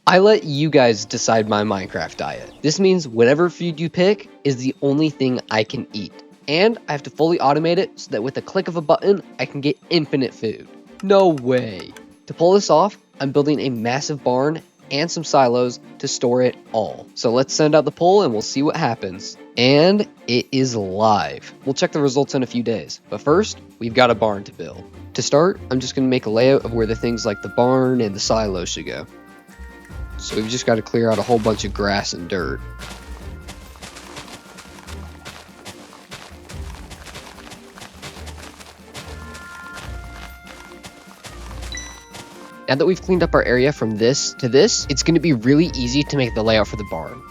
I let you guys decide my Minecraft diet. This means whatever food you pick is the only thing I can eat. And I have to fully automate it so that with a click of a button, I can get infinite food. No way. To pull this off, I'm building a massive barn and some silos to store it all. So let's send out the poll and we'll see what happens. And it is live. We'll check the results in a few days. But first, we've got a barn to build. To start, I'm just going to make a layout of where the things like the barn and the silo should go. So we've just got to clear out a whole bunch of grass and dirt. Now that we've cleaned up our area from this to this, it's going to be really easy to make the layout for the barn.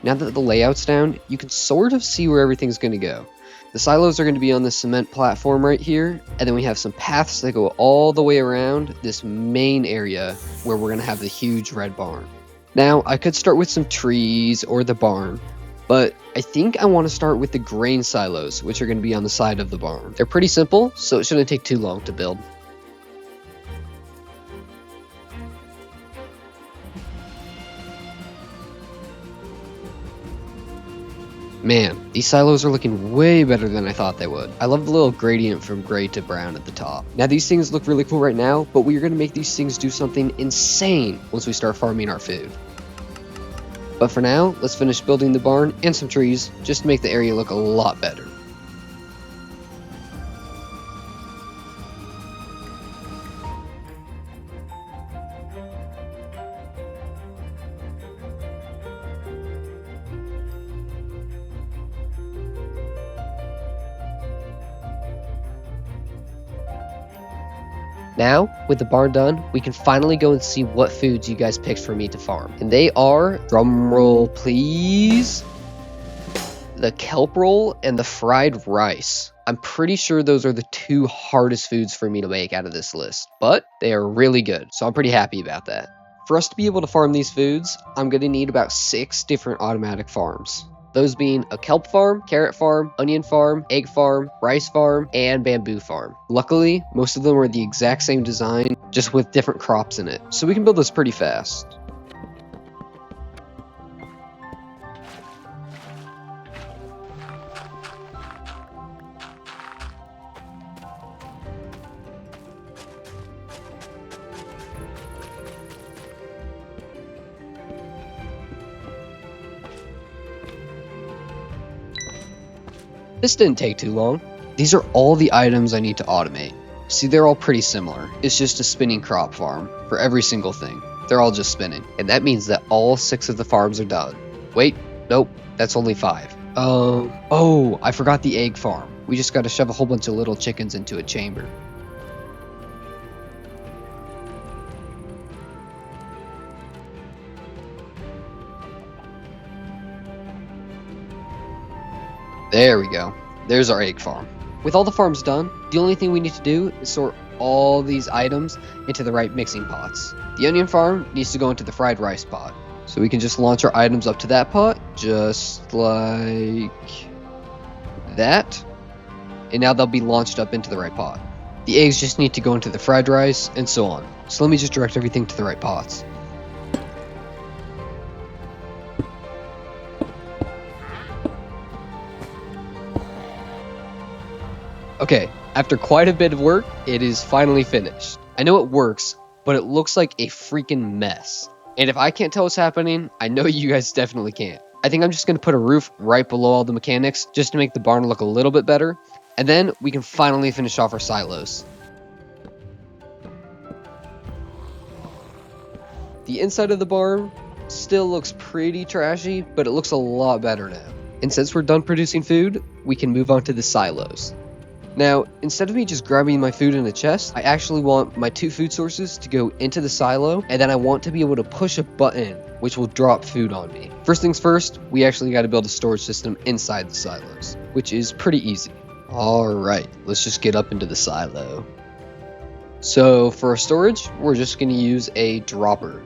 Now that the layout's down, you can sort of see where everything's going to go. The silos are going to be on this cement platform right here, and then we have some paths that go all the way around this main area where we're going to have the huge red barn. Now, I could start with some trees or the barn, but I think I want to start with the grain silos, which are going to be on the side of the barn. They're pretty simple, so it shouldn't take too long to build. Man, these silos are looking way better than I thought they would. I love the little gradient from gray to brown at the top. Now these things look really cool right now, but we are going to make these things do something insane once we start farming our food. But for now, let's finish building the barn and some trees just to make the area look a lot better. Now, with the barn done, we can finally go and see what foods you guys picked for me to farm. And they are, drumroll please, the kelp roll and the fried rice. I'm pretty sure those are the two hardest foods for me to make out of this list, but they are really good, so I'm pretty happy about that. For us to be able to farm these foods, I'm going to need about 6 different automatic farms. Those being a kelp farm, carrot farm, onion farm, egg farm, rice farm, and bamboo farm. Luckily, most of them are the exact same design, just with different crops in it, so we can build this pretty fast. This didn't take too long. These are all the items I need to automate. See, they're all pretty similar. It's just a spinning crop farm for every single thing. They're all just spinning. And that means that all 6 of the farms are done. Wait, nope, that's only 5. Oh, I forgot the egg farm. We just gotta shove a whole bunch of little chickens into a chamber. There we go. There's our egg farm. With all the farms done, the only thing we need to do is sort all these items into the right mixing pots. The onion farm needs to go into the fried rice pot. So we can just launch our items up to that pot, just like that. And now they'll be launched up into the right pot. The eggs just need to go into the fried rice, and so on. So let me just direct everything to the right pots. Okay, after quite a bit of work, it is finally finished. I know it works, but it looks like a freaking mess. And if I can't tell what's happening, I know you guys definitely can't. I think I'm just going to put a roof right below all the mechanics just to make the barn look a little bit better. And then we can finally finish off our silos. The inside of the barn still looks pretty trashy, but it looks a lot better now. And since we're done producing food, we can move on to the silos. Now, instead of me just grabbing my food in a chest, I actually want my 2 food sources to go into the silo, and then I want to be able to push a button, which will drop food on me. First things first, we actually got to build a storage system inside the silos, which is pretty easy. Alright, let's just get up into the silo. So for our storage, we're just going to use a dropper.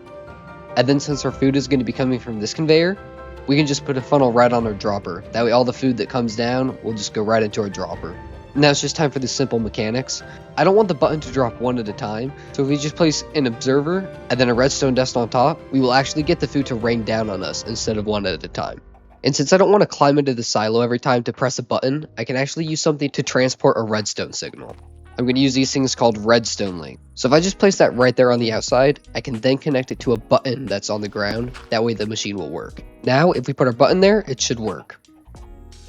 And then since our food is going to be coming from this conveyor, we can just put a funnel right on our dropper. That way all the food that comes down will just go right into our dropper. Now it's just time for the simple mechanics. I don't want the button to drop one at a time, so if we just place an observer and then a redstone dust on top, we will actually get the food to rain down on us instead of one at a time. And since I don't want to climb into the silo every time to press a button, I can actually use something to transport a redstone signal. I'm going to use these things called redstone link. So if I just place that right there on the outside, I can then connect it to a button that's on the ground. That way the machine will work. Now, if we put our button there, it should work.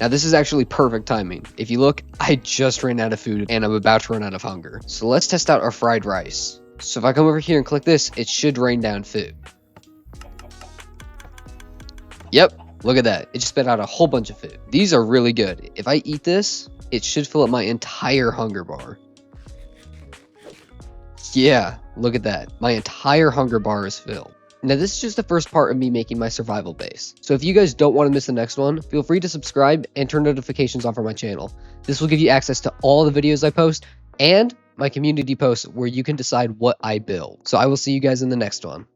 Now this is actually perfect timing. If you look, I just ran out of food and I'm about to run out of hunger. So let's test out our fried rice. So if I come over here and click this, it should rain down food. Yep, look at that. It just spit out a whole bunch of food. These are really good. If I eat this, it should fill up my entire hunger bar. Yeah, look at that. My entire hunger bar is filled. Now this is just the first part of me making my survival base. So if you guys don't want to miss the next one, feel free to subscribe and turn notifications on for my channel. This will give you access to all the videos I post and my community posts where you can decide what I build. So I will see you guys in the next one.